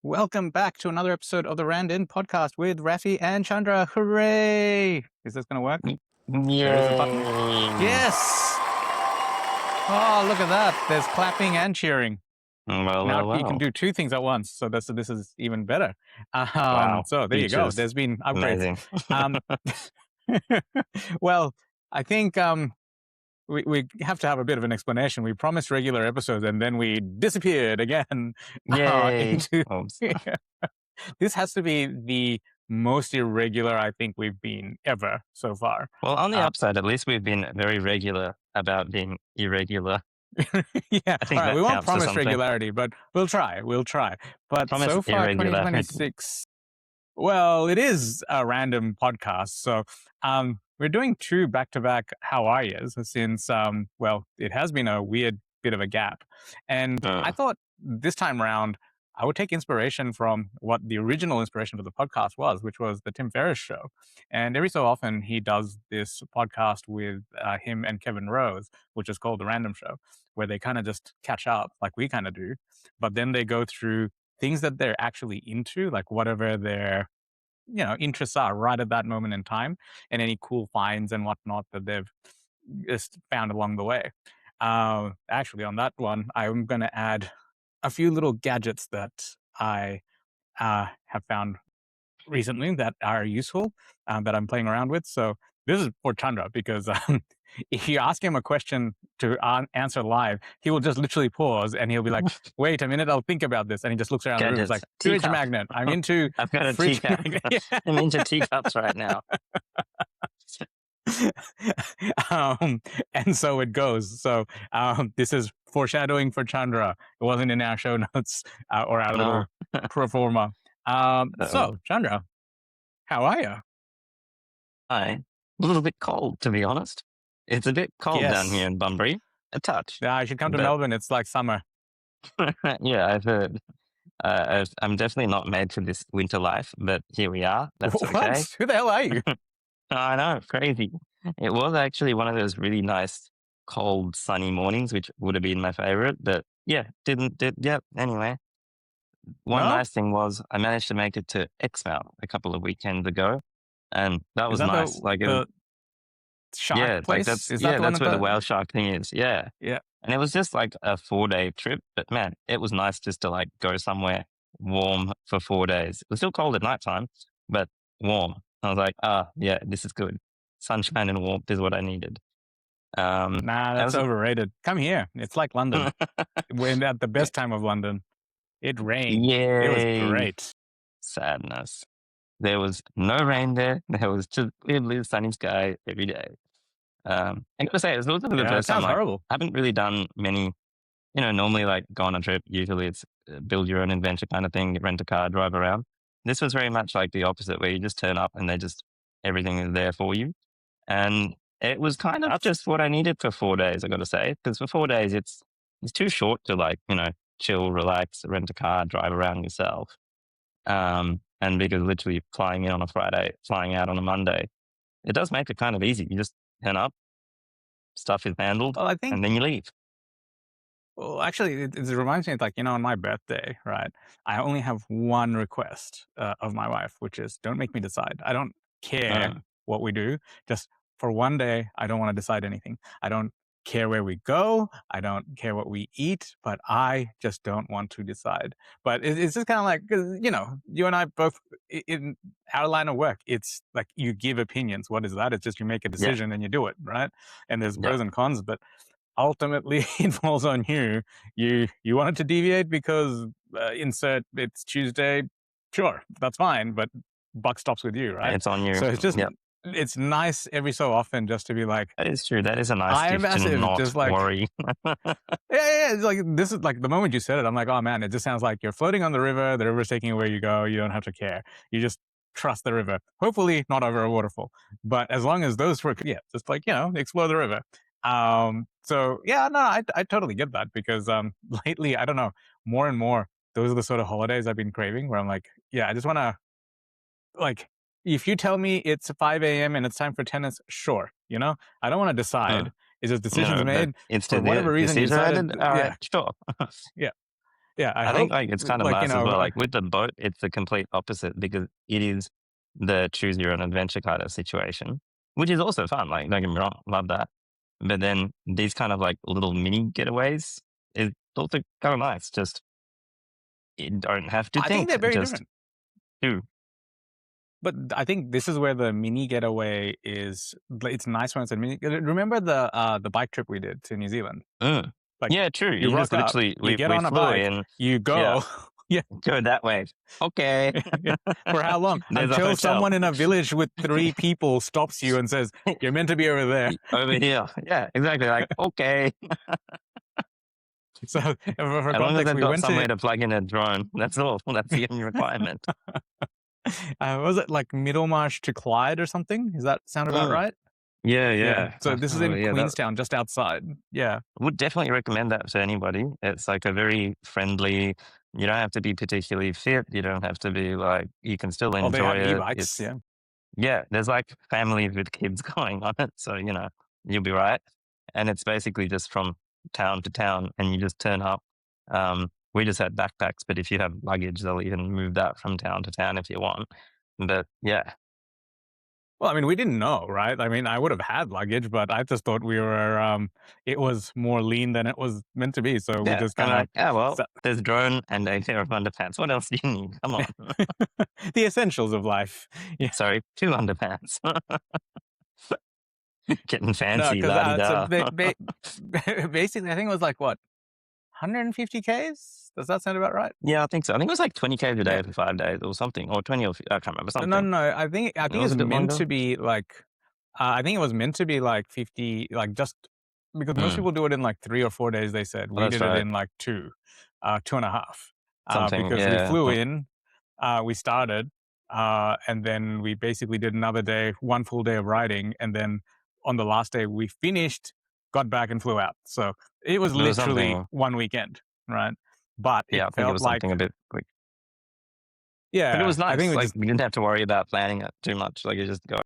Welcome back to another episode of the randInt podcast with Raffy and Chandra. Hooray! Is this going to work? There is a button. Yay! Yes! Oh, look at that. There's clapping and cheering. Well. You can do two things at once. So this is even better. Wow. So there you go. Features. There's been upgrades. Amazing. Well, I think we have to have a bit of an explanation. We promised regular episodes and then we disappeared again. Yay! This has to be the most irregular I think we've been ever so far. Well, on the upside, at least we've been very regular about being irregular. Yeah, I think all right, we won't promise regularity, but we'll try. But promise so far, irregular. 2026, well, it is a random podcast. So we're doing two back-to-back How Are Yous since, well, it has been a weird bit of a gap. And I thought this time around, I would take inspiration from what the original inspiration for the podcast was, which was the Tim Ferriss show. And every so often he does this podcast with him and Kevin Rose, which is called The Random Show, where they kind of just catch up like we kind of do. But then they go through things that they're actually into, like whatever their interests are right at that moment in time, and any cool finds and whatnot that they've just found along the way. Actually, on that one, I'm going to add a few little gadgets that I have found recently that are useful, that I'm playing around with. So this is for Chandra, because if you ask him a question to answer live, he will just literally pause and he'll be like, wait a minute, I'll think about this. And he just looks around the room. He's like, fridge magnet. I'm into I've got a fridge teacup. magnet. I'm into teacups right now. And so it goes. So this is foreshadowing for Chandra. It wasn't in our show notes or our little pro forma. So Chandra, how are you? Hi. A little bit cold, to be honest. It's a bit cold down here in Bunbury. A touch. Yeah, I should come to Melbourne. It's like summer. Yeah, I've heard. I'm definitely not made for this winter life, but here we are. That's okay. What? Who the hell are you? I know, crazy. It was actually one of those really nice, cold, sunny mornings, which would have been my favorite, but yeah, anyway. One nice thing was I managed to make it to Exmouth a couple of weekends ago, and that was nice. The shark place? That's where the whale shark thing is. Yeah. And it was just like a 4-day trip, but man, it was nice just to like go somewhere warm for 4 days. It was still cold at nighttime, but warm. I was like, yeah, this is good. Sunshine and warmth is what I needed. Nah, that's overrated. Come here. It's like London. We're at the best time of London. It rained. Yeah. It was great. Sadness. There was no rain there. There was just blue, sunny sky every day. I gotta say, it was also the first time. Horrible. I haven't really done many, normally like go on a trip. Usually it's build your own adventure kind of thing, rent a car, drive around. This was very much like the opposite, where you just turn up and everything is there for you. And it was kind of just what I needed for 4 days, I got to say, because for 4 days, it's too short to like, chill, relax, rent a car, drive around yourself. And because literally flying in on a Friday, flying out on a Monday, it does make it kind of easy. You just turn up, stuff is handled, and then you leave. Well, actually, it reminds me of like, on my birthday, right? I only have one request of my wife, which is don't make me decide. I don't care what we do. Just for one day, I don't want to decide anything. I don't care where we go. I don't care what we eat, but I just don't want to decide. But it's just kind of like, you and I both, in our line of work, it's like you give opinions. What is that? It's just you make a decision and you do it, right? And there's pros and cons, but ultimately it falls on you. You wanted to deviate because insert it's Tuesday. Sure, that's fine, but buck stops with you, right? It's on you. So it's just it's nice every so often just to be like, that is true. That is a nice gift to not just like, worry. yeah. It's like, this is like the moment you said it, I'm like, oh man, it just sounds like you're floating on the river. The river's taking you where you go. You don't have to care. You just trust the river. Hopefully not over a waterfall, but as long as those work, just like, explore the river. So yeah, no, I totally get that, because lately, I don't know, more and more, those are the sort of holidays I've been craving, where I'm like, yeah, I just want to, like, if you tell me it's 5 a.m. and it's time for tennis, sure, I don't want to decide. Is this decisions made? It's for whatever reason you decided. All right, sure. Yeah. Yeah, I I think hope, like it's kind of like, nice as well. Like with the boat, it's the complete opposite because it is the choose your own adventure kind of situation, which is also fun. Like don't get me wrong, love that. But then these kind of like little mini getaways is also kind of nice. Just you don't have to I think think, they're very just different. do. But I think this is where the mini getaway is. It's nice when it's a mini. Remember the bike trip we did to New Zealand? Mm. Like, Yeah, true. you You just rock up, literally you get we on a flew bike, in. you Yeah, go. Yeah, go that way. Okay. yeah. For how long? There's a Until hotel someone in a village with 3 people stops you and says, "You're meant to be over there." over here. Yeah, exactly. Like okay. So, for As long as context, they've we got went to. somewhere to plug in a drone, that's all. That's the only requirement. Was it like Middlemarch to Clyde or something? Does that sound about Mm. right? Yeah, Yeah. yeah. So this is in Yeah, that Queenstown, just outside. Yeah. would definitely recommend that to anybody. It's like a very friendly, you don't have to be particularly fit. You don't have to be like, you can still Oh, they enjoy have it. e-bikes. It's, Yeah. yeah, there's like families with kids going on it. So, you'll be right. And it's basically just from town to town and you just turn up. We just had backpacks, but if you have luggage, they'll even move that from town to town if you want. But yeah, Well, I mean, we didn't know, right? I mean, I would have had luggage, but I just thought we were. It was more lean than it was meant to be, so we yeah. just I'm kind of. like, yeah, well, there's a drone and a pair of underpants. What else do you need? Come on. The essentials of life. Yeah. Sorry, two underpants. Getting No, fancy, because la di so da. basically, I think it was like what 150 k's. Does that sound about right? Yeah, I think so. I think it was like 20K a Yeah. day for 5 days or something, or 20 or I can't remember No, no, something. no. I think Was it's it a bit meant longer? to be like. I think it was meant to be like 50, like just because most Mm. people do it in like 3 or 4 days. They said Oh, we that's did it right. in like 2.5, Something, because we yeah. flew in, we started, and then we basically did another day, one full day of riding, and then on the last day we finished, got back and flew out. So it was It was literally something, one weekend, right? But it yeah, I think it felt was like, something a bit quick. But it yeah, was I think nice. we Like, just. you didn't have to worry about planning it too much. Like, you just go,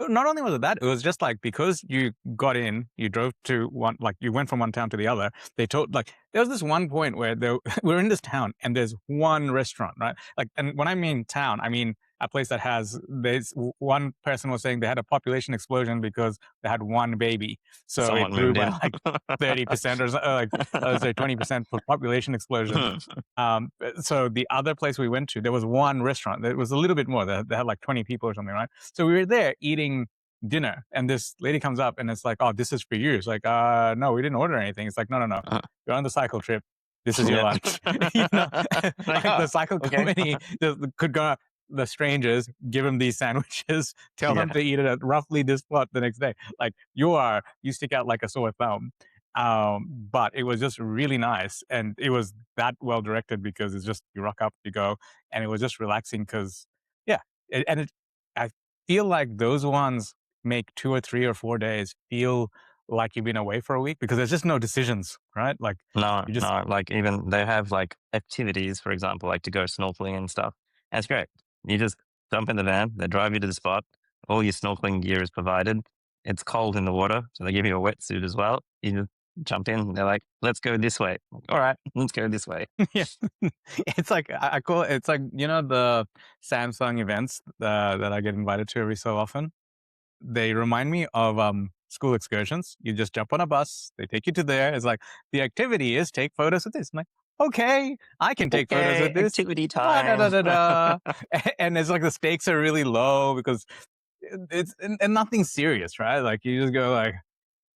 Not only was it that, it was just like because you got in, you drove to one, like you went from one town to the other. They told, like, there was this one point where we're in this town and there's one restaurant, right? Like, and when I mean town, I mean a place that has, there's one person was saying they had a population explosion because they had one baby. So it someone grew moved by in. like 30% or like, say 20% for population explosion. So the other place we went to, there was one restaurant. There was a little bit more. They had like 20 people or something, right? So we were there eating dinner, and this lady comes up and it's like, "Oh, this is for you." It's like, no, we didn't order anything." It's like, "No, no, no. You're on the cycle trip. This is your Yeah. lunch." You know, Like, like oh, the cycle okay. company could go up the strangers, give them these sandwiches, tell them Yeah. to eat it at roughly this spot the next day. Like you stick out like a sore thumb. But it was just really nice, and it was that well directed because it's just you rock up, you go, and it was just relaxing because yeah, and it. I feel like those ones make 2 or 3 or 4 days feel like you've been away for a week because there's just no decisions, right? Like No, you just no. Like, even they have like activities, for example, like to go snorkeling and stuff. That's great. You just jump in the van, they drive you to the spot. All your snorkeling gear is provided. It's cold in the water, so they give you a wetsuit as well. You just jump in. They're like, "Let's go this way." All right, let's go this way. yeah. It's like I call it, it's like the Samsung events that I get invited to every so often. They remind me of school excursions. You just jump on a bus, they take you to there. It's like the activity is take photos with this. I'm like, okay, I can take photos Okay, with this. activity Da, da, da, time. da, da. And it's like the stakes are really low because it's and nothing serious, right? Like you just go like,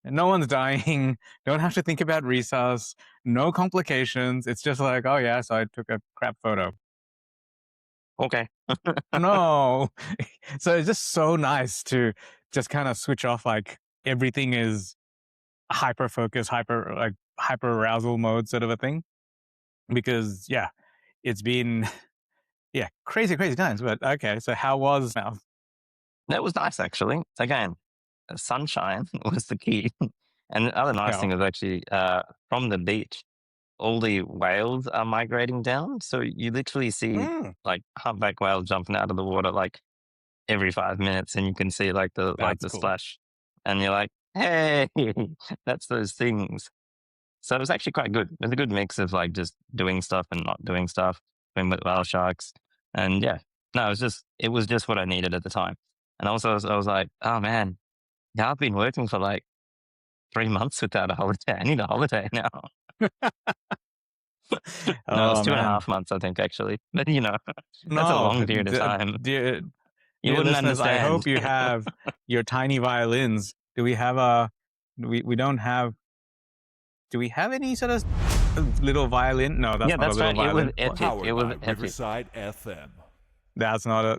no one's dying, don't have to think about resource, no complications. It's just like, oh yeah, so I took a crap photo. Okay. Oh no. So it's just so nice to just kind of switch off, like everything is hyper focus, hyper arousal mode sort of a thing. Because yeah, it's been yeah, crazy, crazy times. But okay, so how was now? That was nice, actually. Again, sunshine was the key. And the other nice Yeah. thing is actually from the beach, all the whales are migrating down. So you literally see Mm, like humpback whales jumping out of the water like every 5 minutes, and you can see like the that's cool. splash, and you're like, hey, that's those things. So it was actually quite good. It was a good mix of like just doing stuff and not doing stuff, swim with whale sharks. And yeah, no, it was just what I needed at the time. And also I was like, oh man, yeah, I've been working for like 3 months without a holiday. I need a holiday now. No, it was Oh two and a man. half months, I think, actually. But you know, that's a No, long period of time. dear, You dear wouldn't listeners, I understand. hope you have your tiny violins. Do we have a? We don't have. Do we have any sort of little violin? No, that's Yeah, not a that's little right. It was violin. What? epic. It Powered was by epic. Riverside FM. That's not a.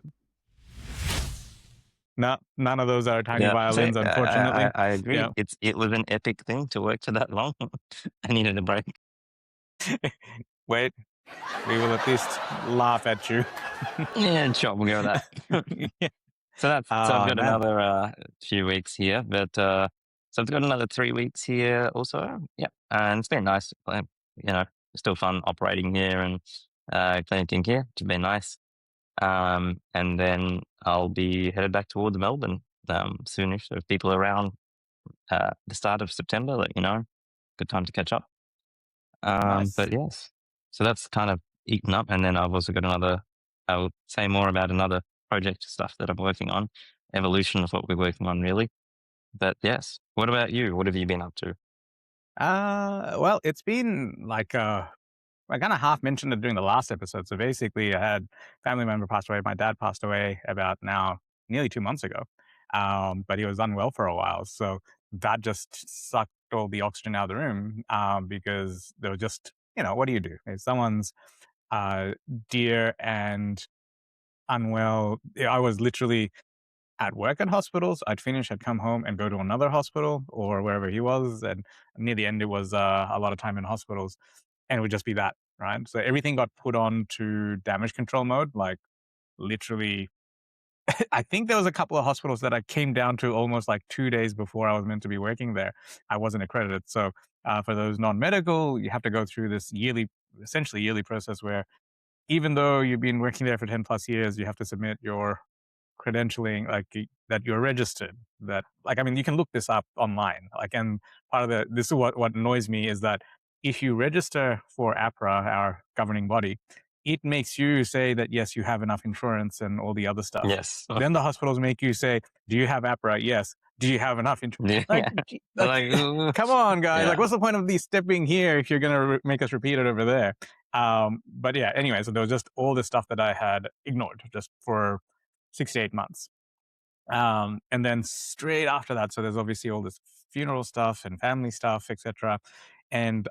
No, none of those are tiny Yeah. So violins, unfortunately. I agree. Yeah. It was an epic thing to work to that long. I needed a break. Wait, we will at least laugh at you. Yeah, sure, we'll go with that. Yeah. So I've got Man. another few weeks here, but so I've got another 3 weeks here also. Yeah, and it's been nice. You know, still fun operating here and clinicking here. It's been nice. And then I'll be headed back towards Melbourne soonish. So if people are around the start of September, let you know. Good time to catch up. Nice. But yes, so that's kind of eaten up. And then I've also got another, I'll say more about another project stuff that I'm working on, evolution of what we're working on, really. But yes, what about you? What have you been up to? Well, it's been like I kind of half mentioned it during the last episode. So basically, I had family member passed away. My dad passed away about now nearly 2 months ago, but he was unwell for a while. So that just sucked all the oxygen out of the room because there was just what do you do if someone's uh, dear and unwell? I was literally at work at hospitals. I'd finish, I'd come home and go to another hospital or wherever he was. And near the end, it was a lot of time in hospitals, and it would just be that, right? So everything got put on to damage control mode, like literally. I think there was a couple of hospitals that I came down to almost like 2 days before I was meant to be working there. I wasn't accredited. So for those non-medical, you have to go through this essentially yearly process where even though you've been working there for 10 plus years, you have to submit your credentialing, like that you're registered. That like I mean, you can look this up online. Like, and part of this is what annoys me is that if you register for APRA, our governing body, it makes you say that yes, you have enough insurance and all the other stuff. Yes. Then the hospitals make you say, "Do you have APRA? Yes. Do you have enough insurance?" Yeah. Like, like, Like, ooh, come on, guys. Like, yeah. what's the point of these stepping here if you're gonna make us repeat it over there? But yeah. Anyway, so there was just all this stuff that I had ignored just for 6 to 8 months. And then straight after that, so there's obviously all this funeral stuff and family stuff, etc. And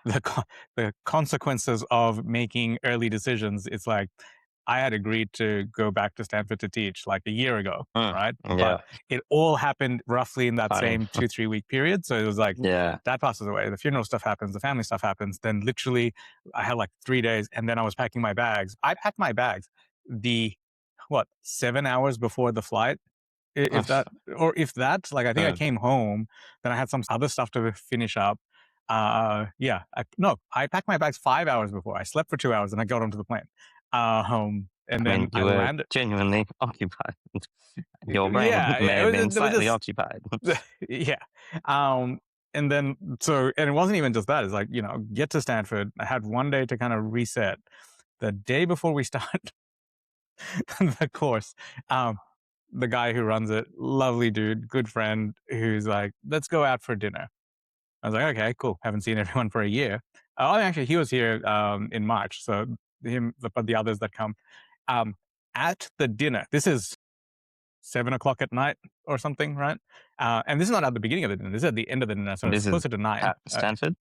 the consequences of making early decisions, it's like I had agreed to go back to Stanford to teach like a year ago, right? But Yeah. it all happened roughly in that Funny. same 2 3 week period. So it was like Yeah. that passes away, the funeral stuff happens, the family stuff happens. Then literally, I had like 3 days, and then I was packing my bags. I packed my bags the 7 hours before the flight, if that, or if that. Like I think I Uh, came home, then I had some other stuff to finish up. Yeah, no, I packed my bags 5 hours before. I slept for 2 hours, and I got onto the plane. And I mean, then I you were landed. genuinely occupied. Your brain Yeah, may yeah, have been there was slightly just occupied. yeah. And then and it wasn't even just that. It's like get to Stanford. I had one day to kind of reset. The day before we start the course, um, the guy who runs it, lovely dude, good friend, who's like, let's go out for dinner. I was like, okay, cool. Haven't seen everyone for a year. Oh, actually, he was here in March. So but the others that come um, at the dinner. This is 7 o'clock at night or something, right? And this is not at the beginning of the dinner. This is at the end of the dinner, so it's This is closer to 9. at Stanford.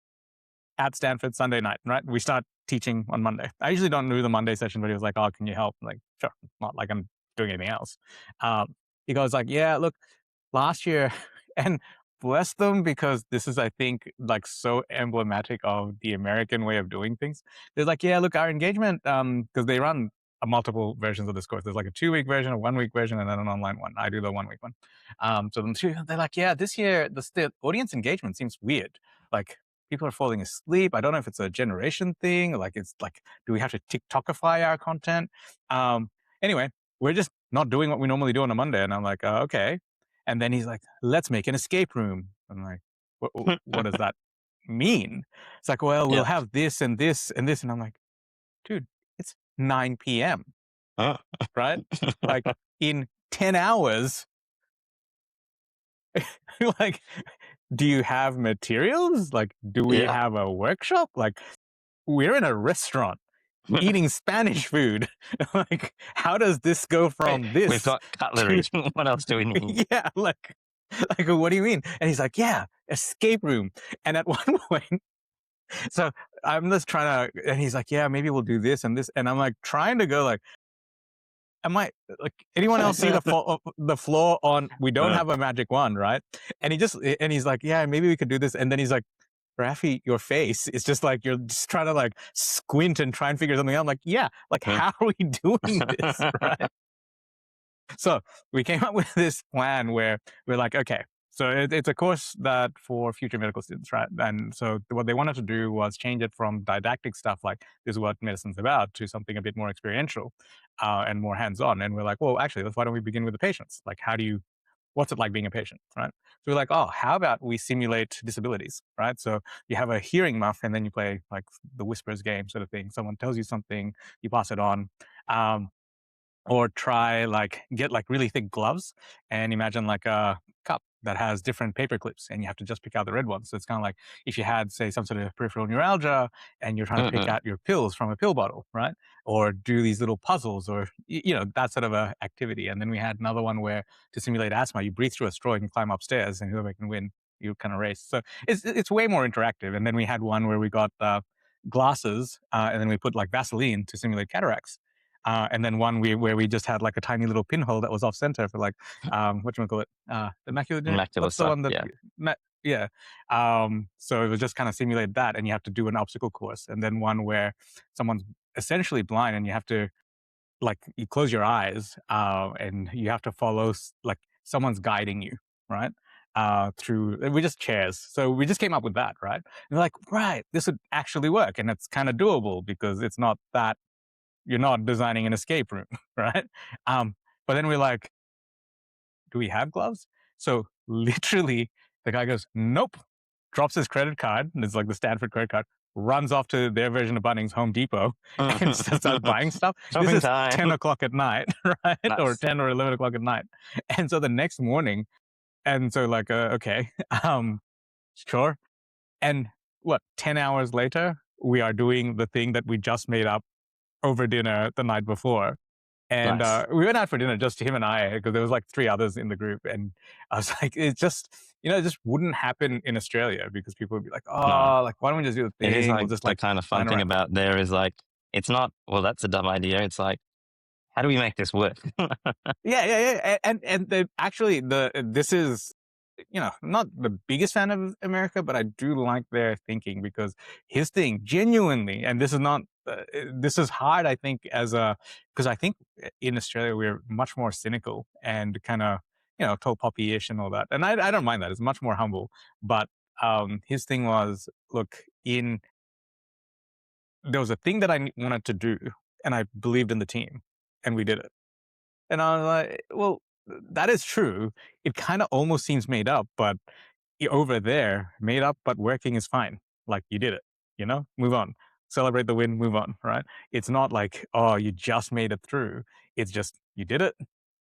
At Stanford Sunday night, right? We start teaching on Monday. I usually don't do the Monday session, but he was like, "Oh, can you help?" I'm like, sure. Not like I'm doing anything else. He goes like, "Yeah, look, last year," and bless them because this is, I think, like so emblematic of the American way of doing things. They're like, "Yeah, look, our engagement," because they run multiple versions of this course. There's like a 2 week version, a 1 week version, and then an online one. I do the 1 week one. So they're like, "Yeah, this year the audience engagement seems weird. Like people are falling asleep. I don't know if it's a generation thing. Like, it's like, do we have to TikTokify our content?" Anyway, we're just not doing what we normally do on a Monday. And I'm like, okay. And then he's like, let's make an escape room. I'm like, what is that? mean? It's like, well, we'll Yeah. have this and this and this. And I'm like, dude, it's 9 p.m., Oh. right? Like in 10 hours, like, do you have materials? Like, do we Yeah. have a workshop? Like, we're in a restaurant eating Spanish food. Like, how does this go Wait, from we've this got cutlery. to, What else do we need? yeah, like, what do you mean? And he's like, yeah, escape room. And at one point, so I'm just trying to, and he's like, yeah, maybe we'll do this and this. And I'm like, trying to go, like, am I, like, anyone else see the flaw on, we don't Uh, have a magic wand, right? And he's like, yeah, maybe we could do this. And then he's like, Raffy, your face is just like, you're just trying to like squint and try and figure something out. I'm like, yeah, like, huh. how are we doing this, right? So we came up with this plan where we're like, okay, so it's a course that for future medical students, right? And so what they wanted to do was change it from didactic stuff like this is what medicine's about to something a bit more experiential and more hands-on. And we're like, well, actually, why don't we begin with the patients? Like, what's it like being a patient, right? So we're like, oh, how about we simulate disabilities, right? So you have a hearing muff and then you play like the whispers game sort of thing. Someone tells you something, you pass it on. Um, or try like get like really thick gloves and imagine like a cup that has different paper clips and you have to just pick out the red ones. So it's kind of like if you had, say, some sort of peripheral neuralgia and you're trying to pick Uh-uh. out your pills from a pill bottle, right? Or do these little puzzles or, that sort of a activity. And then we had another one where to simulate asthma, you breathe through a straw and you climb upstairs and whoever can win, you kind of race. So it's way more interactive. And then we had one where we got glasses and then we put like Vaseline to simulate cataracts. And then one where we just had like a tiny little pinhole that was off center for like what you call it, the macular. Macular What's the stuff. one that? Yeah. Yeah. So it was just kind of simulate that, and you have to do an obstacle course, and then one where someone's essentially blind, and you have to like you close your eyes, and you have to follow like someone's guiding you, right? Through we just chairs. So we just came up with that, right? And we're like, right, this would actually work, and it's kind of doable because it's not that you're not designing an escape room, right? But then we're like, do we have gloves? So literally, the guy goes, nope, drops his credit card, and it's like the Stanford credit card, runs off to their version of Bunnings, Home Depot, and starts buying stuff. This Shopping is time. 10 o'clock at night, right? Or Nuts. 10 or 11 o'clock at night. And so the next morning, and so like, okay, sure. And what, 10 hours later, we are doing the thing that we just made up over dinner the night before. And Nice. we went out for dinner, just him and I, because there was like three others in the group. And I was like, it just wouldn't happen in Australia because people would be like, No. oh, like, why don't we just do the It is thing? like We'll just the like kind of fun line thing around. about there is like, it's not, well, that's a dumb idea. It's like, how do we make this work? Yeah. And this is, I'm not the biggest fan of America, but I do like their thinking because his thing genuinely, and this is not, this is hard, I think, because I think in Australia we're much more cynical and kind of, tall poppy-ish and all that. And I don't mind that. It's much more humble. But his thing was, look, there was a thing that I wanted to do and I believed in the team and we did it. And I was like, well, that is true. It kind of almost seems made up, but over there, made up but working is fine. Like you did it, move on. Celebrate the win, move on, right? It's not like, oh, you just made it through. It's just you did it.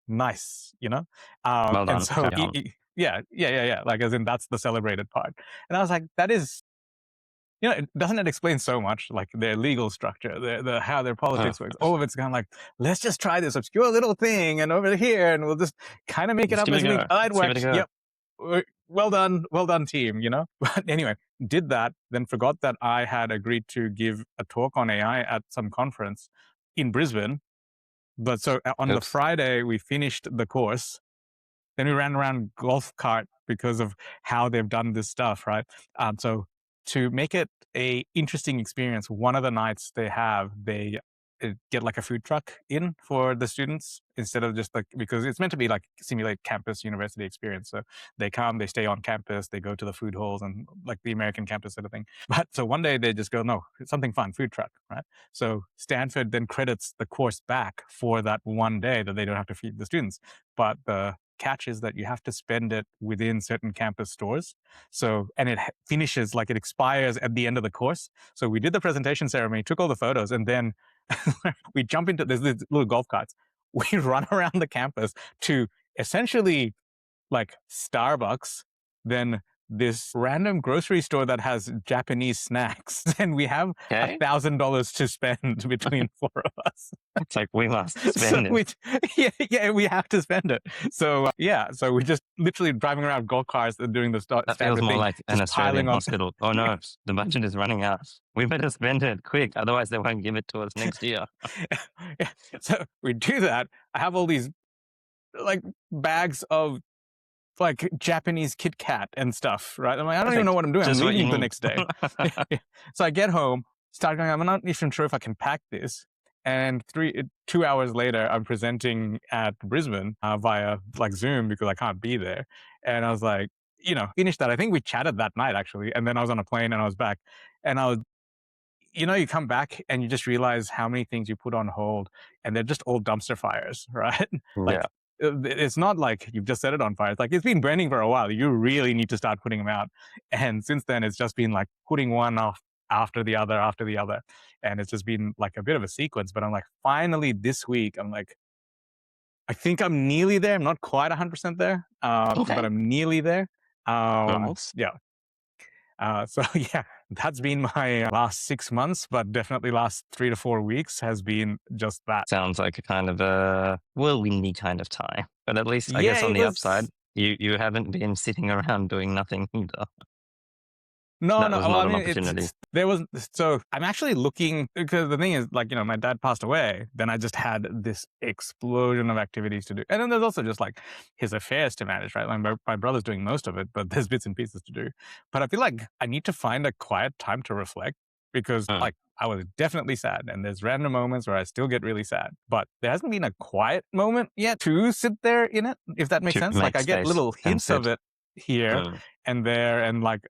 Nice, Well And done. so Carry on. yeah. Like as in that's the celebrated part. And I was like, that is, doesn't it explain so much, like their legal structure, the how their Oh, politics works? All of it's kind of like, let's just try this obscure little thing, and over here, and we'll just kind of make it let's up give it as a we. go. Oh, it Let's give it a works. go. Yep. Well done, team. But anyway, did that, then forgot that I had agreed to give a talk on AI at some conference in Brisbane. But so on the Oops. Friday, we finished the course. Then we ran around golf cart because of how they've done this stuff, right? So to make it a interesting experience, one of the nights they get like a food truck in for the students instead of just like, because it's meant to be like simulate campus university experience. So they come, they stay on campus, they go to the food halls and like the American campus sort of thing. But so one day they just go, no, it's something fun, food truck, right? So Stanford then credits the course back for that one day that they don't have to feed the students. But the catch is that you have to spend it within certain campus stores. So, and it finishes, like it expires at the end of the course. So we did the presentation ceremony, took all the photos, and then we jump into this little golf carts. We run around the campus to essentially like Starbucks, then this random grocery store that has Japanese snacks, and we have Okay. $1,000 to spend between four of us. It's like, we must So spend it. yeah, we have to spend it. So yeah, so we're just literally driving around golf carts and doing the That feels standard more thing, like an just piling Australian on. hospital. Oh no, the budget is running out. We better spend it quick, otherwise they won't give it to us next year. Yeah. So we do that. I have all these like bags of like Japanese Kit Kat and stuff, right? I'm like, I don't even know Perfect. what I'm doing. I'm Just what you leaving the need. next day. So I get home, start going, I'm not even sure if I can pack this. And 2 hours later, I'm presenting at Brisbane via like Zoom because I can't be there. And I was like, finished that. I think we chatted that night actually. And then I was on a plane and I was back. And I was, you come back and you just realize how many things you put on hold and they're just all dumpster fires, right? Yeah. Like, it's not like you've just set it on fire. It's like it's been burning for a while. You really need to start putting them out. And since then, it's just been like putting one off after the other, after the other. And it's just been like a bit of a sequence. But I'm like, finally this week, I'm like, I think I'm nearly there. I'm not quite 100% there, but Okay. I'm nearly there. Nice. Yeah. So yeah, that's been my last 6 months, but definitely last 3 to 4 weeks has been just that. Sounds like a kind of a whirlwindy kind of time. But at least, I Yeah, guess, on it the upside, was. you haven't been sitting around doing nothing either. No, That no. was Well, not I an mean, opportunity. there was. So I'm actually looking because the thing is, like, my dad passed away. Then I just had this explosion of activities to do, and then there's also just like his affairs to manage, right? Like my brother's doing most of it, but there's bits and pieces to do. But I feel like I need to find a quiet time to reflect because, Mm. like, I was definitely sad, and there's random moments where I still get really sad. But there hasn't been a quiet moment yet to sit there in it, if that makes To sense. Like make I get space little and hints of sit. it here Mm. and there, and like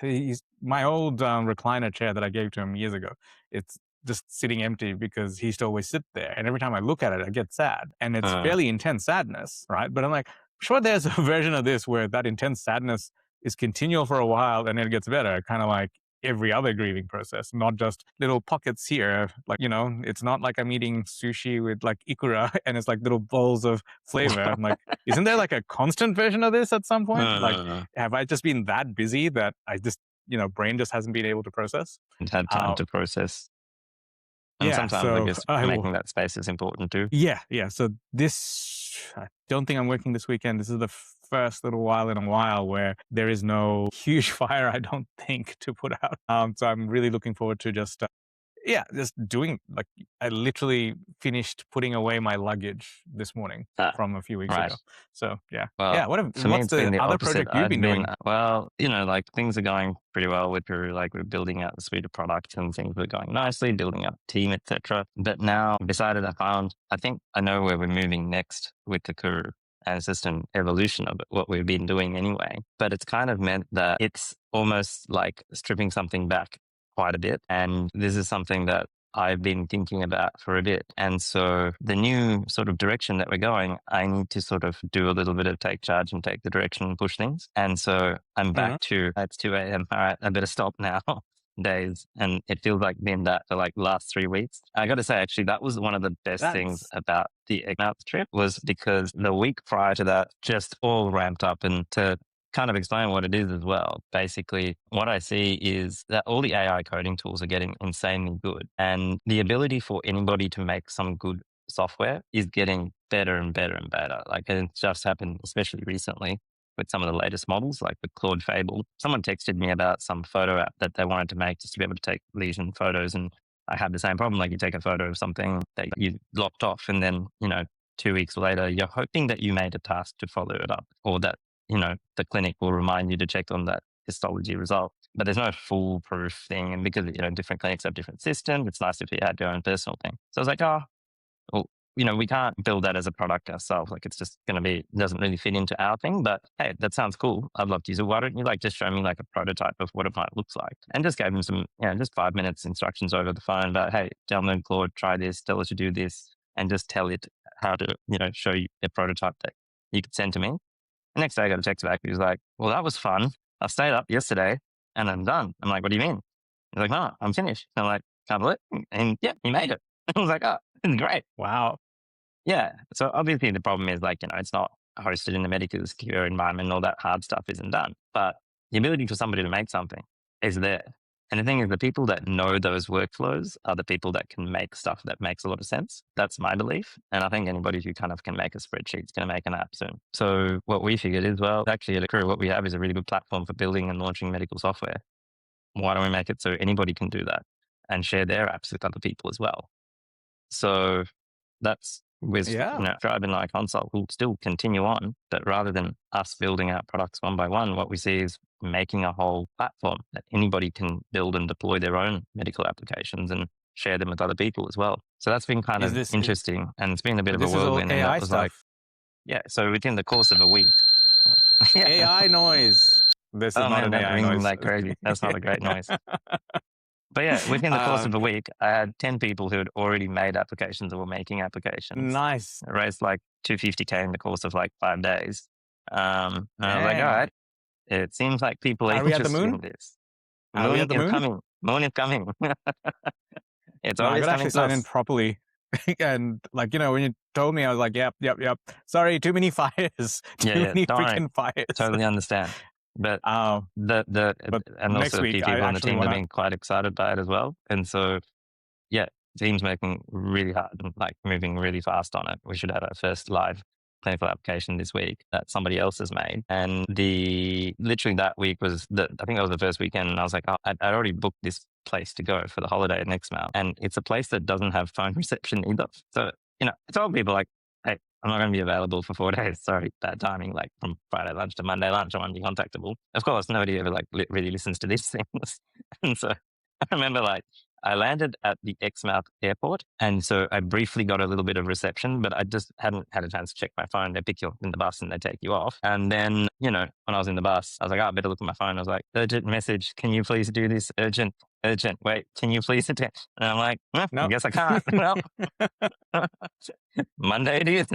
he's my old recliner chair that I gave to him years ago. It's just sitting empty because he used to always sit there, and every time I look at it, I get sad, and it's Mm. fairly intense sadness, right? But I'm like, sure, there's a version of this where that intense sadness is continual for a while and then it gets better, kind of like every other grieving process, not just little pockets here. Like, it's not like I'm eating sushi with like ikura and it's like little bowls of flavor. I'm like, isn't there like a constant version of this at some point? Like, Mm. have I just been that busy that I just, brain just hasn't been able to process? And had time to Um, process. And yeah. sometimes, I So guess, I will. making that space is important too. Yeah. Yeah. So I don't think I'm working this weekend. This is the first little while in a while where there is no huge fire, I don't think, to put out. So I'm really looking forward to just just doing like I literally finished putting away my luggage this morning Ah, from a few weeks right. ago. So yeah, Well, yeah. for me, What's it's been the the other opposite. project you've I've been been, doing? well, like things are going pretty well with her. Like we're building out the suite of products and things are going nicely, building up a team, etc. But now I've decided I think I know where we're moving next with the crew. And it's just an evolution of it, what we've been doing anyway. But it's kind of meant that it's almost like stripping something back quite a bit. And this is something that I've been thinking about for a bit. And so the new sort of direction that we're going, I need to sort of do a little bit of take charge and take the direction and push things. And so I'm Mhm. back to, it's 2 a.m. All right, I better stop now. Days. And it feels like been that for like last 3 weeks. I got to say, actually, that was one of the best things That's about the Ignite trip was because the week prior to that just all ramped up. And to kind of explain what it is as well. Basically, what I see is that all the AI coding tools are getting insanely good, and the ability for anybody to make some good software is getting better and better and better. Like, and it's just happened, especially recently with some of the latest models, like the Claude Fable. Someone texted me about some photo app that they wanted to make just to be able to take lesion photos, and I had the same problem. Like, you take a photo of something that you locked off, and then 2 weeks later, you're hoping that you made a task to follow it up, or that the clinic will remind you to check on that histology result. But there's no foolproof thing. And because, different clinics have different systems, it's nice if you had your own personal thing. So I was like, well, we can't build that as a product ourselves. Like, it's just going to be, doesn't really fit into our thing. But hey, that sounds cool. I'd love to use it. Why don't you just show me like a prototype of what it might look like? And just gave him some, just 5 minutes instructions over the phone about, hey, download Claude, try this, tell it to do this, and just tell it how to, show you a prototype that you could send to me. The next day I got a text back. He was like, well, that was fun. I stayed up yesterday and I'm done. I'm like, what do you mean? He's like, no, I'm finished. I'm like, can't believe it. And yeah, he made it. I was like, oh, great. Wow. Yeah. So obviously the problem is like, it's not hosted in a medical secure environment and all that hard stuff isn't done. But the ability for somebody to make something is there. And the thing is, the people that know those workflows are the people that can make stuff that makes a lot of sense. That's my belief. And I think anybody who kind of can make a spreadsheet is going to make an app soon. So what we figured is, well, actually at Accrue, what we have is a really good platform for building and launching medical software. Why don't we make it so anybody can do that and share their apps with other people as well? So that's with, Yeah. Drive and Like Consult will still continue on, but rather than us building out products one by one, what we see is making a whole platform that anybody can build and deploy their own medical applications and share them with other people as well. So that's been kind Is of this interesting, and it's been a bit of a this is all whirlwind. And AI that was like, stuff? yeah. So within the course of a week, yeah. AI noise. This is Oh not man, an that AI ringing noise. like crazy. That's not a great noise. But yeah, within the course of a week, I had 10 people who had already made applications or were making applications. Nice. I raised like 250K in the course of like 5 days. And I was like, all Dang. right, it seems like people are Are we at the interested moon? in this. Are we Moon at the is moon? coming. Moon is coming. It's No, I always gotta coming actually to sign in us. properly. And like, when you told me, I was like, yep, yep, yep. Sorry, too many fires. Yeah, Too yeah. many Don't worry. freaking fires. Totally understand. But But and next also a week few I people on the actually team have wanna been quite excited by it as well. And so yeah, team's working really hard and like moving really fast on it. We should have our first live clinical application this week that somebody else has made. And literally that week was I think that was the first weekend. And I was like, oh, I'd already booked this place to go for the holiday next month. And it's a place that doesn't have phone reception either. So, I told people like, hey, I'm not going to be available for 4 days. Sorry, bad timing. Like from Friday lunch to Monday lunch, I won't be contactable. Of course, nobody ever like really listens to these things. And so I remember like, I landed at the Exmouth airport. And so I briefly got a little bit of reception, but I just hadn't had a chance to check my phone. They pick you up in the bus and they take you off. And then, when I was in the bus, I was like, oh, I better look at my phone. I was like, urgent message. Can you please do this? Urgent, urgent. Wait, can you please attend? And I'm like, I no. guess I can't. Well, Monday it is.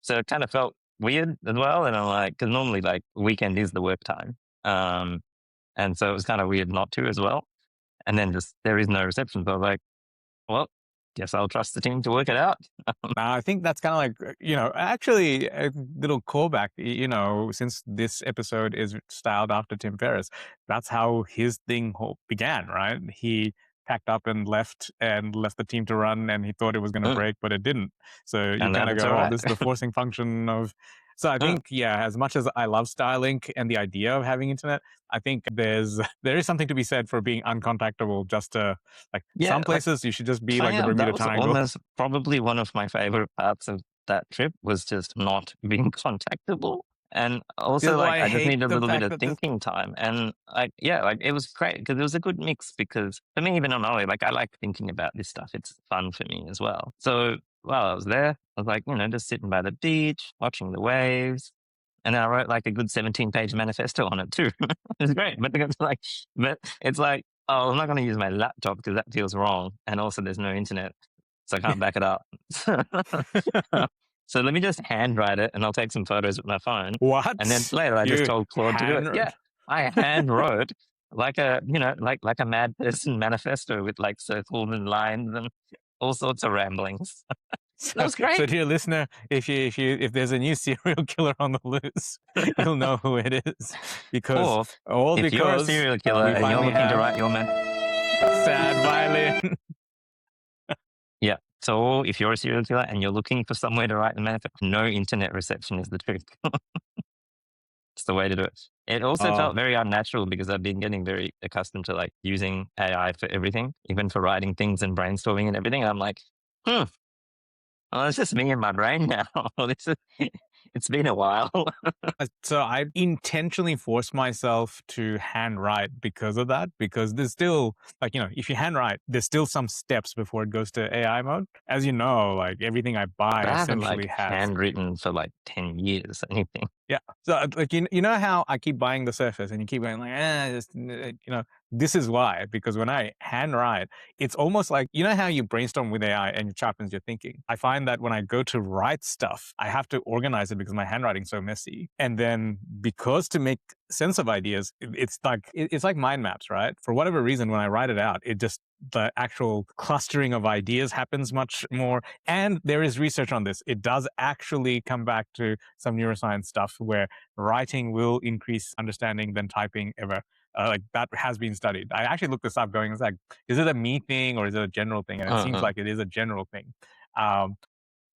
So it kind of felt weird as well. And I'm like, because normally like weekend is the work time. And so it was kind of weird not to as well. And then just there is no reception. So I was like, well, guess I'll trust the team to work it out. I think that's kind of like, actually a little callback, since this episode is styled after Tim Ferriss, that's how his thing began, right? He packed up and left the team to run, and he thought it was going to break, but it didn't. So you And kind that of it's go, all oh, right. this is the forcing function of. So I think, yeah, as much as I love Starlink and the idea of having internet, I think there is something to be said for being uncontactable. Just to Yeah, some places you should just be funny like the enough, that Bermuda was Triangle. almost probably one of my favorite parts of that trip was just not being contactable. And also, Well, like, I I just hate need a the little bit fact of that thinking time. And, like, yeah, like, it was great because it was a good mix because for me, even on Ollie, like, I like thinking about this stuff. It's fun for me as well. So while I was there, I was like, just sitting by the beach, watching the waves. And then I wrote like a good 17-page manifesto on it too. It was great. But it's like, oh, I'm not going to use my laptop because that feels wrong. And also there's no internet. So I can't back it up. So let me just handwrite it and I'll take some photos with my phone. And then What? later I just You told Claude to do it. Yeah. hand I hand wrote like like a mad person manifesto with like circles and lines and all sorts of ramblings. That so, was great. so dear listener, if there's a new serial killer on the loose, you'll know who it is. Because Or if you're a serial killer we and you're finally looking to have write your sad violin. yeah. So if you're a serial killer and you're looking for somewhere to write the manifest, no internet reception is the truth. It's the way to do it. It also Oh, felt very unnatural because I've been getting very accustomed to like using AI for everything, even for writing things and brainstorming and everything. And I'm like, well, it's just me and my brain now. It's been a while. so I intentionally force myself to handwrite because of that, because there's still if you handwrite, there's still some steps before it goes to AI mode. As you know, like everything I buy But I haven't essentially like has. handwritten for like 10 years, anything. Yeah. So, like, you know how I keep buying the Surface and you keep going like, this is why. Because when I handwrite, it's almost like, you know how you brainstorm with AI and it sharpens your thinking. I find that when I go to write stuff, I have to organize it because my handwriting's so messy. And then because to make sense of ideas, it's like mind maps, right? For whatever reason, when I write it out, it just the actual clustering of ideas happens much more. And there is research on this. It does actually come back to some neuroscience stuff where writing will increase understanding than typing ever. Like that has been studied. I actually looked this up going, it's like, is it a me thing or is it a general thing? And it seems Uh-uh. like it is a general thing. Um,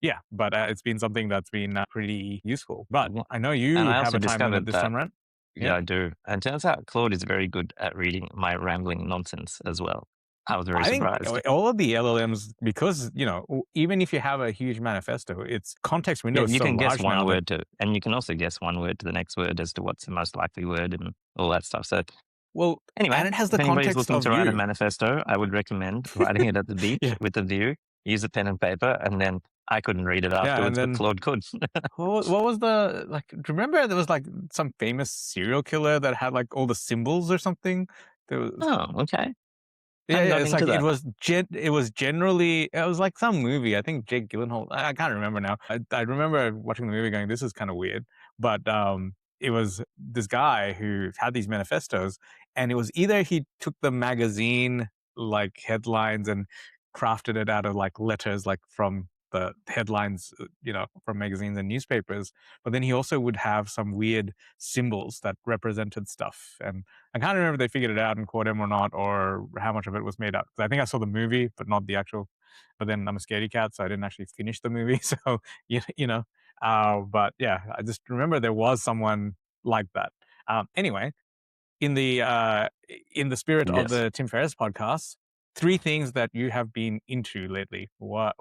yeah, but it's been something that's been pretty useful. But Yeah. I know And you I have also a time limit discovered this that, time around. Yeah. yeah, I do. And turns out Claude is very good at reading my rambling nonsense as well. I was very I think surprised. all of the LLMs, because, even if you have a huge manifesto, its context window Yeah, is you so can guess large one now that, word to, and you can also guess one word to the next word as to what's the most likely word and all that stuff. So well, anyway, and it has if the anybody's context looking of to write a you. manifesto, I would recommend writing it at the beach Yeah. with a view. Use a pen and paper, and then I couldn't read it Yeah. And afterwards, but then Claude could. what was the, like, do you remember there was like some famous serial killer that had like all the symbols or something? There was, Oh, okay. yeah, Hadn't yeah. got It's into like that. it was generally, it was like some movie. I think Jake Gyllenhaal. I can't remember now. I remember watching the movie going, this is kind of weird. But it was this guy who had these manifestos, and it was either he took the magazine like headlines and crafted it out of like letters like from the headlines, from magazines and newspapers. But then he also would have some weird symbols that represented stuff. And I can't remember if they figured it out and caught him or not, or how much of it was made up. 'Cause I think I saw the movie, but not the actual. But then I'm a scaredy cat, so I didn't actually finish the movie. So you know, but yeah, I just remember there was someone like that. Anyway, in the spirit of Yes. the Tim Ferriss podcast, three things that you have been into lately. What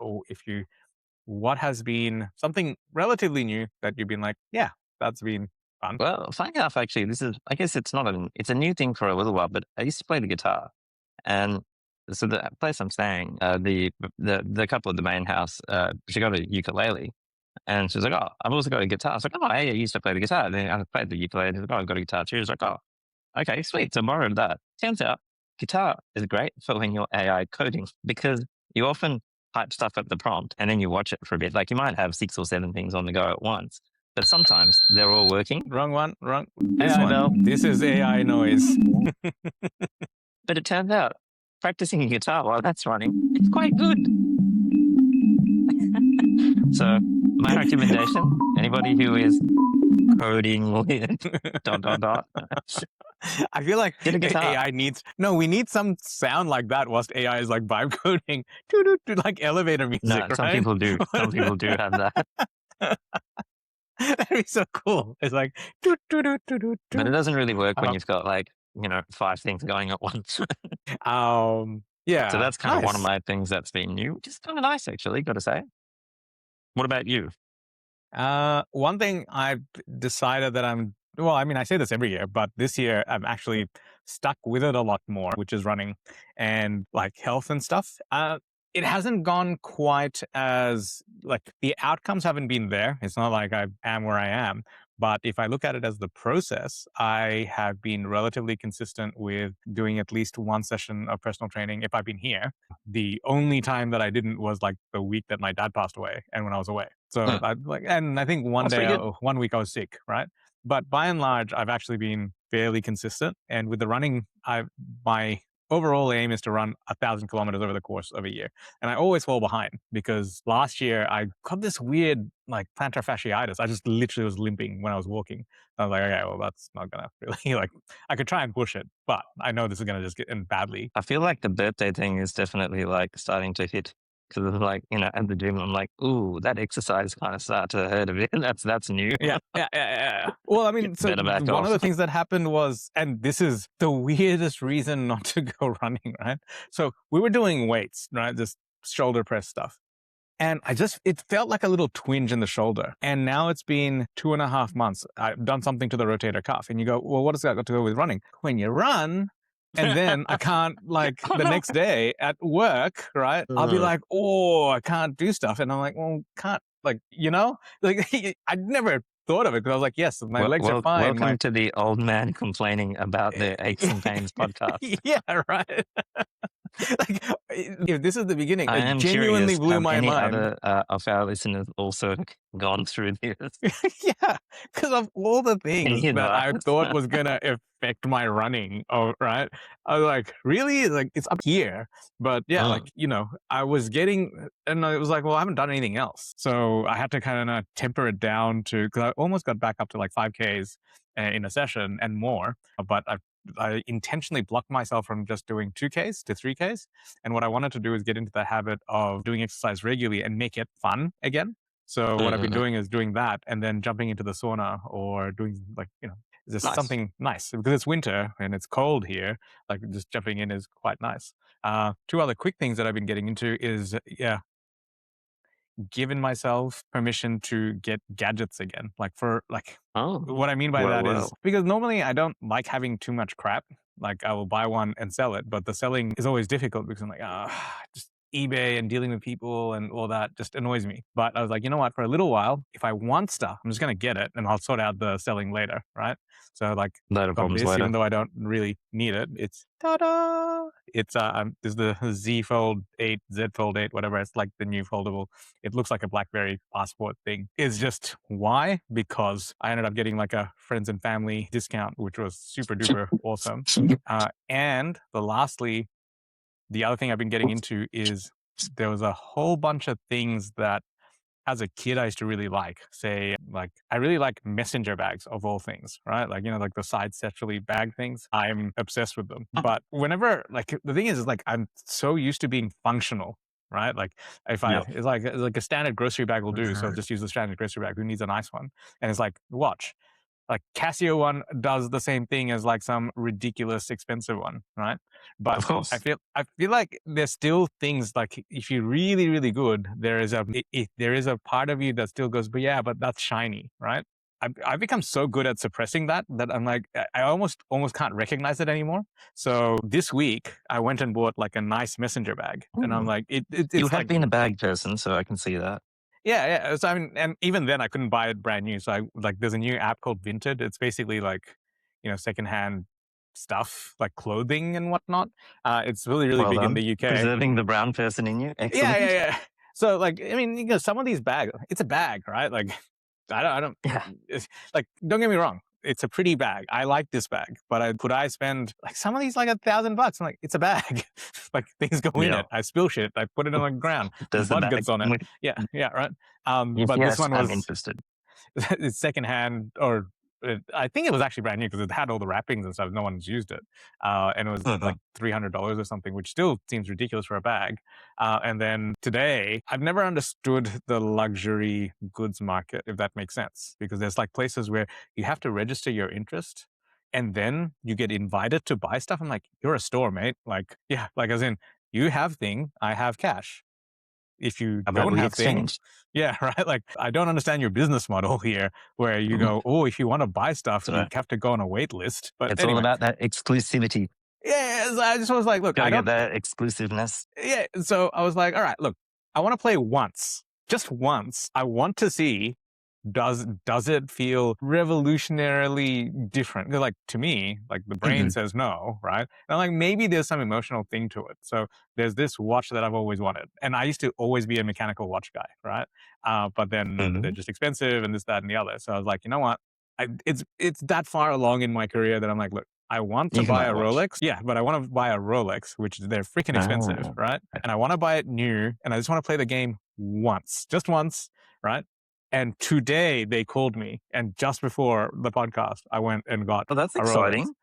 has been something relatively new that you've been like, yeah, that's been fun. Well, funny enough, actually, this is, I guess it's not it's a new thing for a little while, but I used to play the guitar. And so the place I'm staying, the couple at the main house, she got a ukulele. And she was like, "Oh, I've also got a guitar." I was like, "Oh, hey, I used to play the guitar." And then I played the ukulele. She's like, "Oh, I've got a guitar too." She was like, "Oh, okay, sweet." So I borrowed that. Turns out guitar is great for when you're AI coding because you often type stuff at the prompt and then you watch it for a bit. Like you might have 6 or 7 things on the go at once, but sometimes they're all working. Wrong one, wrong. This AI bell. one. This is AI noise. But it turns out practicing guitar while that's running, it's quite good. So my recommendation, anybody who is coding with dot dot dot, I feel like get a guitar. AI needs we need some sound like that whilst AI is like vibe coding, like elevator music, No, some right? people do. Some people do have that. That'd be so cool. It's like doo, doo, doo, doo, doo, But it doo. doesn't really work when Um, you've got like, 5 things going at once. So yeah, that's kind of one of nice. my things that's been new, which is kind of nice actually, got to say. What about you? One thing I've decided that I mean, I say this every year, but this year I'm actually stuck with it a lot more, which is running and like health and stuff. It hasn't gone quite as like the outcomes haven't been there. It's not like I am where I am. But if I look at it as the process, I have been relatively consistent with doing at least one session of personal training if I've been here. The only time that I didn't was like the week that my dad passed away and when I was away. So Hmm, and I think that's pretty good. one week I was sick, right? But by and large, I've actually been fairly consistent. And with the running, my overall aim is to run 1,000 kilometers over the course of a year. And I always fall behind because last year I got this weird like plantar fasciitis. I just literally was limping when I was walking. I was like, okay, well, that's not gonna really like. I could try and push it, but I know this is gonna just get in badly. I feel like the birthday thing is definitely like starting to hit because it's like, at the gym, I'm like, ooh, that exercise kind of start to hurt a bit. That's new. Yeah, yeah, yeah, yeah. Well, I mean, so Better back one of off. the things that happened was, and this is the weirdest reason not to go running, right? So we were doing weights, right? Just shoulder press stuff. And it felt like a little twinge in the shoulder. And now it's been 2.5 months. I've done something to the rotator cuff. And you go, well, what does that got to do with running? When you run, and then I can't, like, Oh the no. next day at work, right? I'll be like, oh, I can't do stuff. And I'm like, well, can't, like, like, I'd never thought of it because I was like, yes, my legs are fine. My Welcome to the old man complaining about the aches and pains podcast. yeah, right. Like, if this is the beginning, I it am genuinely curious, blew have my any mind. other of our listeners also gone through this? Yeah, because of all the things Any that I advice? thought was gonna affect my running, oh, right? I was like, really? Like, it's up here. But yeah, like, Mm, I was getting, and I was like, well, I haven't done anything else. So I had to kind of temper it down to, because I almost got back up to like 5Ks in a session and more. But I intentionally blocked myself from just doing 2Ks to 3Ks. And what I wanted to do is get into the habit of doing exercise regularly and make it fun again. So what I've been mm, doing is doing that and then jumping into the sauna or doing like, just nice. something nice because it's winter and it's cold here. Like just jumping in is quite nice. Two other quick things that I've been getting into is, yeah, given myself permission to get gadgets again. Like for like Oh, what I mean by well, that is well. because normally I don't like having too much crap. Like I will buy one and sell it, but the selling is always difficult because I'm like, just eBay and dealing with people and all that just annoys me. But I was like, you know what? For a little while, if I want stuff, I'm just gonna get it and I'll sort out the selling later, right? So like Load of got problems this, even later. though I don't really need it. It's ta-da! It's this is the Z Fold 8, Z Fold 8, whatever. It's like the new foldable. It looks like a BlackBerry passport thing. It's just why? Because I ended up getting like a friends and family discount, which was super duper awesome. And lastly, the other thing I've been getting into is there was a whole bunch of things that as a kid I used to really like. Say, like I really like messenger bags of all things, right? Like like the side satchel bag things. I'm obsessed with them. But whenever like the thing is like I'm so used to being functional, right? Like if I Yeah. it's like a standard grocery bag will do, so Mhm. just use the standard grocery bag. Who needs a nice one? And it's like watch. Like Casio one does the same thing as like some ridiculous expensive one, right? But Of course. I feel like there's still things like if you're really really good, there is a part of you that still goes, but yeah, but that's shiny, right? I've become so good at suppressing that I'm like I almost can't recognize it anymore. So this week I went and bought like a nice messenger bag, and I'm Mm. like You it's have like been a bag person, so I can see that. yeah, yeah. So I mean, and even then, I couldn't buy it brand new. So I like, there's a new app called Vinted. It's basically like, secondhand stuff like clothing and whatnot. It's really, really Well big in done. the UK. Preserving the brown person in you. Yeah, yeah, Excellent. yeah. So like, I mean, some of these bags, it's a bag, right? Like, I don't. Yeah. Like, don't get me wrong. It's a pretty bag. I like this bag, but could I spend like some of these like $1,000? I'm like, it's a bag. Like things go in Yeah. it. I spill shit. I put it on the ground. Does the Blood bag gets on come it. with? Yeah, yeah, right. If But this yes, one I'm was interested. it's secondhand, or I think it was actually brand new because it had all the wrappings and stuff. No one's used it, and it was like Mhm. $300 or something, which still seems ridiculous for a bag. And then today, I've never understood the luxury goods market, if that makes sense, because there's like places where you have to register your interest. And then you get invited to buy stuff. I'm like, you're a store, mate. Like, yeah, like as in, you have thing, I have cash. If you How about don't we have thing, exchange? yeah, right. Like I don't understand your business model here, where you Mhm. go, oh, if you want to buy stuff, you So have to go on a wait list. But it's all anyway, about that exclusivity. yeah, so I just was like, look, I Gotta get don't. that exclusiveness. Yeah, so I was like, all right, look, I want to play once, just once. I want to see does it feel revolutionarily different? 'Cause, like to me, like the brain Mhm. says no, right? And I'm like, maybe there's some emotional thing to it. So there's this watch that I've always wanted, and I used to always be a mechanical watch guy, right? But then they're Mhm. just expensive and this, that, and the other. So I was like, you know what? It's that far along in my career that I'm like, look, I want to You can buy buy a a watch. Rolex. Yeah, but I want to buy a Rolex, which they're freaking expensive, Oh. right? And I want to buy it new, and I just want to play the game once, just once, right? And today they called me, and just before the podcast, I went and got Well, that's a Rolex. exciting.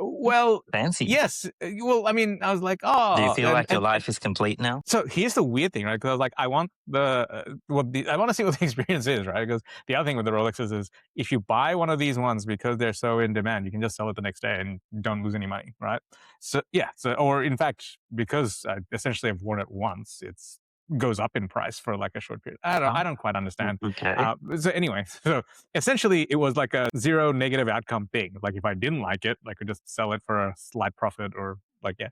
Well, Fancy. yes. Well, I mean, I was like, Do you oh, feel like your life is complete now? so here's the weird thing, right? Because I was like, I want I want to see what the experience is, right? Because the other thing with the Rolexes is if you buy one of these ones because they're so in demand, you can just sell it the next day and don't lose any money, right? So yeah, so or in fact, because I essentially have worn it once, it's goes up in price for like a short period. I Oh, don't quite understand. okay. So anyway, so essentially it was like a zero negative outcome thing. Like if I didn't like it, I could just sell it for a slight profit or like yeah.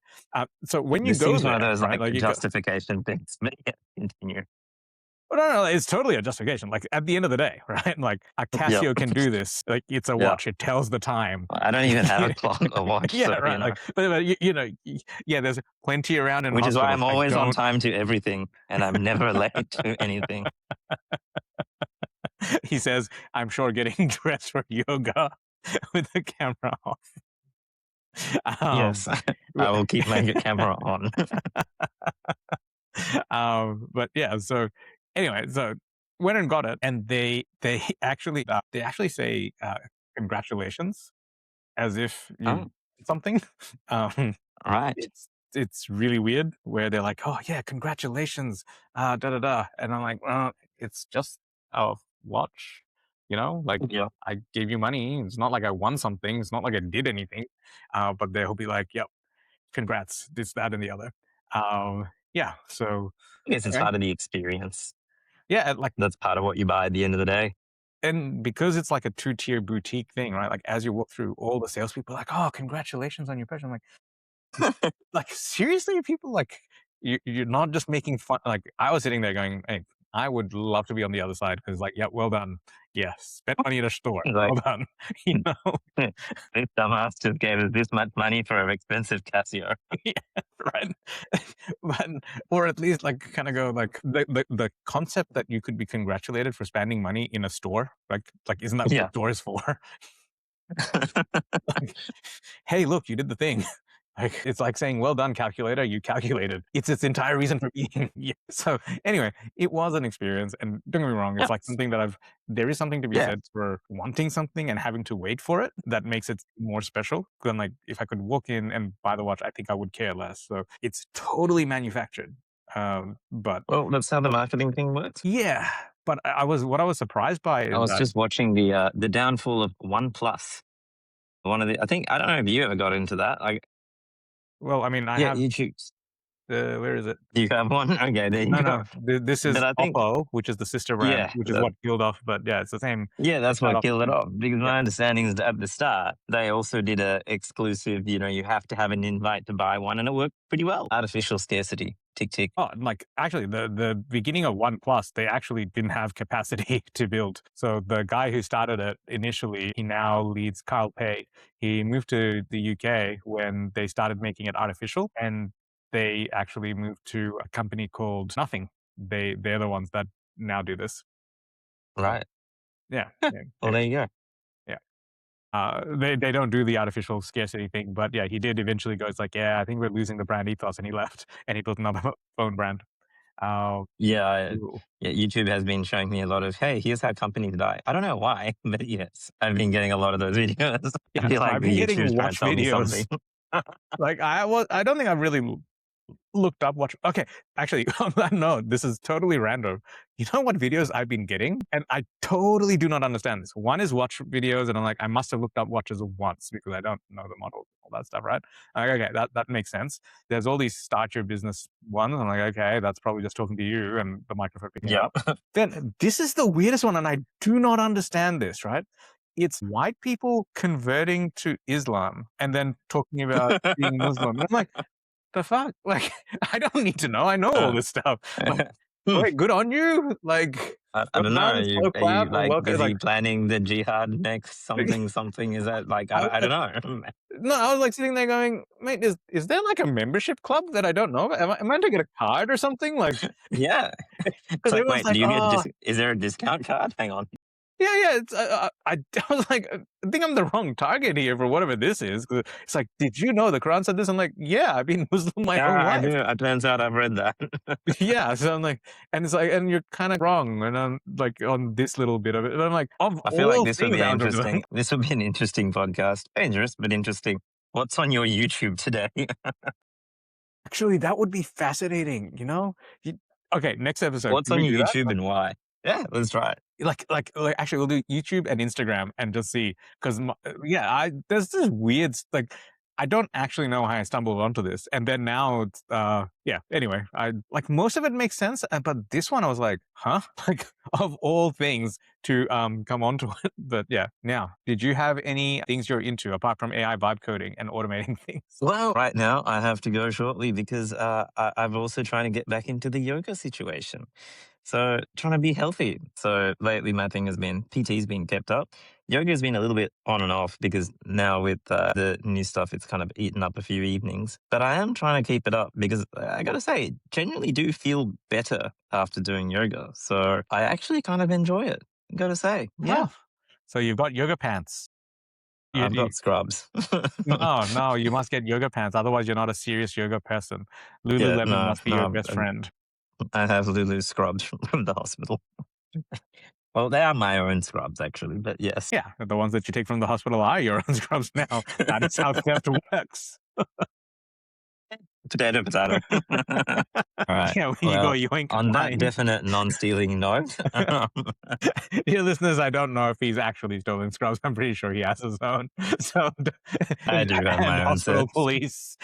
So when you This go seems one of there, those right? like Like you go, justification things. But yeah, continue. Well, no, it's totally a justification. Like at the end of the day, right? Like a Yep. Casio can do this. Like it's a Yeah. watch. It tells the time. I don't even have a clock or watch, Yeah, so, right. Like, but yeah. There's plenty around in which is why hospitals I'm that always on don't. time to everything, and I'm never late to anything. He says, "I'm sure getting dressed for yoga with the camera off." Yes, Um, I will keep my camera on. but yeah. So anyway, so went and got it, and they actually say congratulations as if you Oh, something. Um, right. it's really weird where they're like, "Oh yeah, congratulations, da da da," and I'm like, "Well, it's just a watch, like Yeah. I gave you money. It's not like I won something. It's not like I did anything." But they'll be like, "Yep, congrats, this, that, and the other." Yeah. So I guess it's okay. part of the experience. Yeah, like, That's part of what you buy at the end of the day. and because it's like a two-tier boutique thing, right? Like as you walk through, all the salespeople are like, "Oh, congratulations on your purchase." I'm like, seriously, people, like, you're not just making fun. Like I was sitting there going, "Hey, I would love to be on the other side because, like, yeah, well done. Yes, spent money at a store. Like, Well done." you know, this dumbass just gave us this much money for an expensive Casio. yeah, right. but or at least like kind of go like the concept that you could be congratulated for spending money in a store. Like isn't that what the Yeah. store is for? Like, hey, look, you did the thing. Like it's like saying, "Well done, calculator. You calculated." It's its entire reason for being. Yeah. So anyway, it was an experience, and don't get me wrong. It's like Yes. something that I've. There is something to be Yeah. said for wanting something and having to wait for it. That makes it more special than like if I could walk in and buy the watch. I think I would care less. So it's totally manufactured. But Well, that's how the marketing thing works. yeah, but what I was surprised by I is was that. just watching the downfall of OnePlus. One of the I think I don't know if you ever got into that. Like, Well, I mean, I yeah, have. YouTube. Where is it? Do you have one? Okay, there you No, go. no. This But is I think, Oppo, which is the sister brand, yeah, which is what killed off. But yeah, it's the same. yeah, that's That what killed it option. off. Because Yeah. my understanding is that at the start, they also did a exclusive, you have to have an invite to buy one, and it worked pretty well. Artificial scarcity. Tick, tick. Oh, like actually, the beginning of OnePlus, they actually didn't have capacity to build. So the guy who started it initially, he now leads Kyle Pei. He moved to the UK when they started making it artificial, and they actually moved to a company called Nothing. They're the ones that now do this. So Right. yeah, yeah, Well, there you go. yeah. They don't do the artificial scarcity thing, but yeah, he did eventually go. It's like, yeah, I think we're losing the brand ethos, and he left, and he built another phone brand. Uh, Yeah, ooh. yeah, YouTube has been showing me a lot of, hey, here's how companies die. I don't know why, but yes, I've been getting a lot of those videos. I Yeah, feel so like I've been the getting YouTube's trying to watch tell me something. videos. Like I don't think I've really looked up watch. Okay, actually, on that note, this is totally random. You know what videos I've been getting, and I totally do not understand this. One is watch videos, and I'm like, I must have looked up watches once because I don't know the model, all that stuff, right? I'm like, okay, that makes sense. There's all these start your business ones. I'm like, okay, that's probably just talking to you and the microphone picking it Yeah. up. Then this is the weirdest one, and I do not understand this, right? It's white people converting to Islam and then talking about being Muslim. And I'm like, the fuck? Like, I don't need to know. I know all Uh, this stuff. Like, hmm, wait, good on you. Like, I well don't know. done, slow Are you clap, and like welcome. busy Like, planning the jihad next? Something, something. Is that like, I was I like, don't know. no, I was like sitting there going, mate, is there like a membership club that I don't know about? Am I to get a card or something? Like, Yeah. It's because like, everyone's wait, do like, you get, oh, is there a discount card? Hang on. yeah, yeah. It's I was like, I think I'm the wrong target here for whatever this is. 'Cause it's like, did you know the Quran said this? I'm like, yeah, I've been Muslim my whole Yeah, I life. do. It turns out I've read that. Yeah, so I'm like, and it's like, and you're kind of wrong, and I'm like on this little bit of it, and I'm like, of I feel like all things, algorithm. this would be an interesting podcast. Dangerous, but interesting. What's on your YouTube today? Actually, that would be fascinating. Okay, next episode, What's can on we your do that? YouTube and why? Yeah, let's try it. Like actually we'll do YouTube and Instagram and just see because yeah, I there's this weird like I don't actually know how I stumbled onto this, and then now it's yeah, anyway, I like most of it makes sense, but this one I was like, huh? Like of all things to come onto it. But yeah, now did you have any things you're into apart from AI vibe coding and automating things? Well, right now I have to go shortly because I'm also trying to get back into the yoga situation. So trying to be healthy. So lately my thing has been PT's been kept up. Yoga has been a little bit on and off because now with the new stuff, it's kind of eaten up a few evenings. But I am trying to keep it up because I got to say, genuinely do feel better after doing yoga. So I actually kind of enjoy it. Got to say, yeah, Oh, so you've got yoga pants. I've You got scrubs. no, no, you must get yoga pants. Otherwise, you're not a serious yoga person. Yeah, Lululemon no, must be your no, best friend. I have Lulu scrubs from the hospital. Well, they are my own scrubs actually, but yes. Yeah, the ones that you take from the hospital are your own scrubs now. That is how theft works. Potato, potato. All right. Yeah, when you go Well, yoink, on that fine. definite non-stealing note, Dear listeners, I don't know if he's actually stolen scrubs. I'm pretty sure he has his own. So, I do have and my own hospital set. police,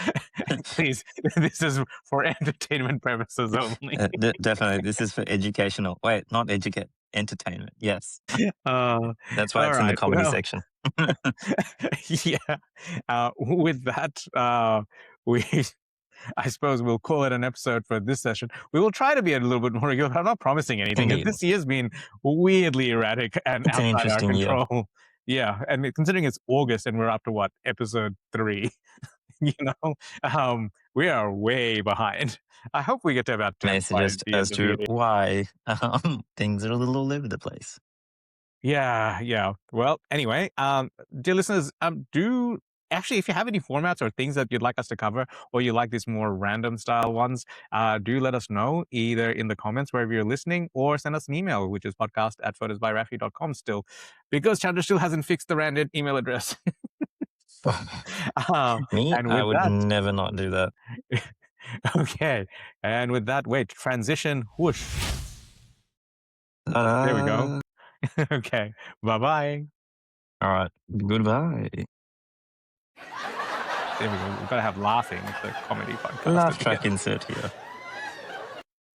please, this is for entertainment purposes only. Definitely, this is for educational. Wait, not educate, entertainment. Yes, Uh, that's why all it's in the right. comedy Well, section. yeah. With that, we I suppose we'll call it an episode for this session. We will try to be a little bit more regular. I'm not promising anything. Indeed, This year's been weirdly erratic and it's an outside our interesting year. control. Yeah, and considering it's August and we're up to what, episode 3, you know, we are way behind. I hope we get to about 10 May by suggest the as end of the to year. why things are a little all over the place. Yeah, yeah. Well, anyway, dear listeners, do actually, if you have any formats or things that you'd like us to cover, or you like these more random style ones, do let us know either in the comments wherever you're listening, or send us an email, which is podcast@photosbyraffy.com still, because Chandra still hasn't fixed the random email address. uh, Me, and I with would that, never not do that. okay, and with that, wait, transition, whoosh. There we go. Okay, bye bye. All right, goodbye. There we go. We've got to have laughing. It's a comedy podcast Laugh at the track end. insert here.